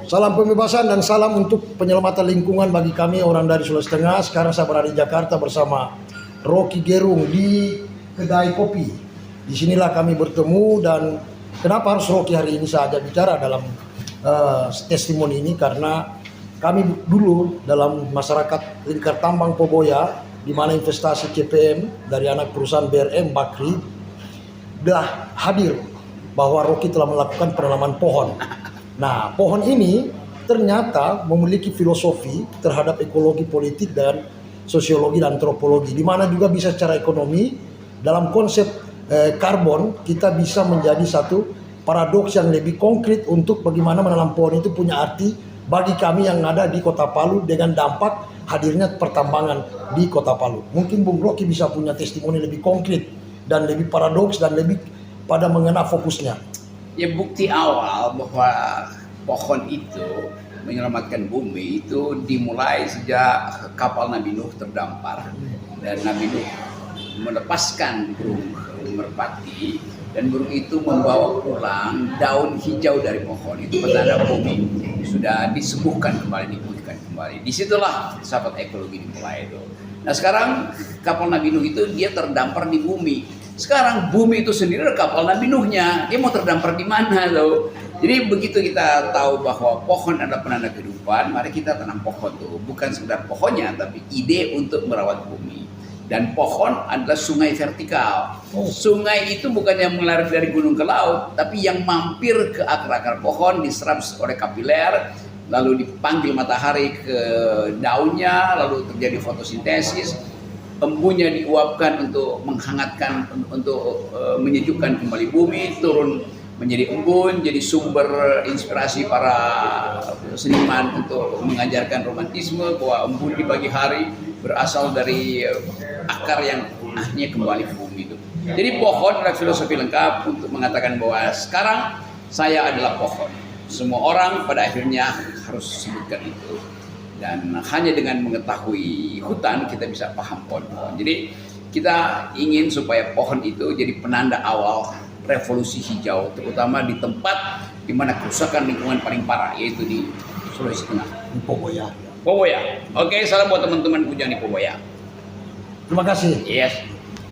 Salam pembebasan dan salam untuk penyelamatan lingkungan bagi kami orang dari Sulawesi Tengah. Sekarang saya berada di Jakarta bersama Rocky Gerung di kedai kopi. Disinilah kami bertemu dan kenapa harus Rocky hari ini saja bicara dalam testimoni ini, karena kami dulu dalam masyarakat lingkar tambang Poboya, di mana investasi CPM dari anak perusahaan BRM Bakri sudah hadir bahwa Rocky telah melakukan penanaman pohon. Nah, pohon ini ternyata memiliki filosofi terhadap ekologi politik dan sosiologi dan antropologi, di mana juga bisa secara ekonomi dalam konsep karbon kita bisa menjadi satu paradoks yang lebih konkret untuk bagaimana menanam pohon itu punya arti bagi kami yang ada di Kota Palu dengan dampak hadirnya pertambangan di Kota Palu. Mungkin Bung Rocky bisa punya testimoni lebih konkret dan lebih paradoks dan lebih pada mengena fokusnya. Ya, bukti awal bahwa pohon itu menyelamatkan bumi itu dimulai sejak kapal Nabi Nuh terdampar dan Nabi Nuh melepaskan burung merpati dan burung itu membawa pulang daun hijau dari pohon. Itu petanda bumi sudah disembuhkan kembali, dipulihkan kembali. Disitulah sahabat ekologi dimulai itu. Nah, sekarang kapal Nabi Nuh itu dia terdampar di bumi. Sekarang bumi itu sendiri kapal Nabi Nuhnya, dia mau terdampar di mana loh? Jadi begitu kita tahu bahwa pohon adalah penanda kehidupan, mari kita tanam pohon tuh, bukan sekedar pohonnya, tapi ide untuk merawat bumi. Dan pohon adalah sungai vertikal. Sungai itu bukan yang mengalir dari gunung ke laut, tapi yang mampir ke akar-akar pohon, diserap oleh kapiler, lalu dipanggil matahari ke daunnya, lalu terjadi fotosintesis. Embunya diuapkan untuk menghangatkan, untuk menyejukkan kembali bumi, turun menjadi embun, jadi sumber inspirasi para seniman untuk mengajarkan romantisme bahwa embun di pagi hari berasal dari akar yang akhirnya kembali ke bumi itu. Jadi pohon adalah filosofi lengkap untuk mengatakan bahwa sekarang saya adalah pohon. Semua orang pada akhirnya harus sebutkan itu. Dan hanya dengan mengetahui hutan kita bisa paham pohon-pohon. Jadi kita ingin supaya pohon itu jadi penanda awal revolusi hijau, terutama di tempat di mana kerusakan lingkungan paling parah, yaitu di Sulawesi Tengah, Di Poboya. Poboya. Oke, salam buat teman-teman Kujang di Poboya. Terima kasih. Yes.